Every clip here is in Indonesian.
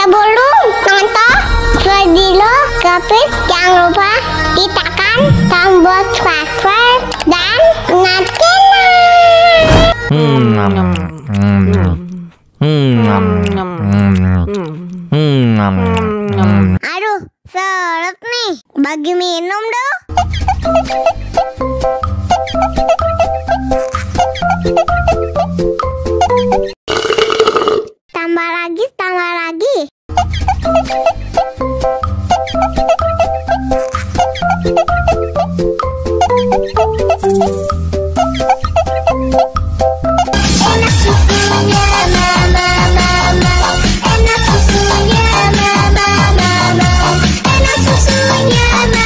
Sebelum nonton video Kepit, jangan lupa tekan tombol subscribe dan nyalakan. Aduh, seret nih, bagi minum dong. Tambah lagi, tambah lagi. Enak susunya mama, enak susunya mama, enak susunya mama, enak susunya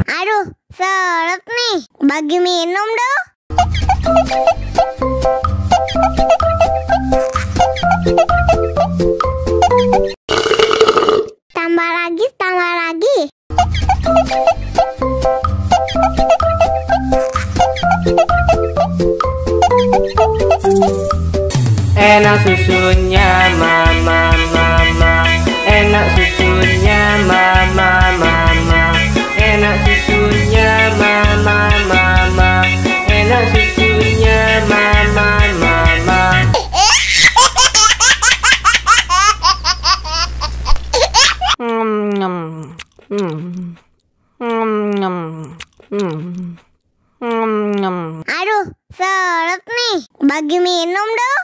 Aduh, seret nih, bagi minum dong. Tambah lagi, tambah lagi. Enak susunya mama, enak susunya mama, enak susunya mama, enak susunya mama. Aduh, seret nih, bagi minum dong.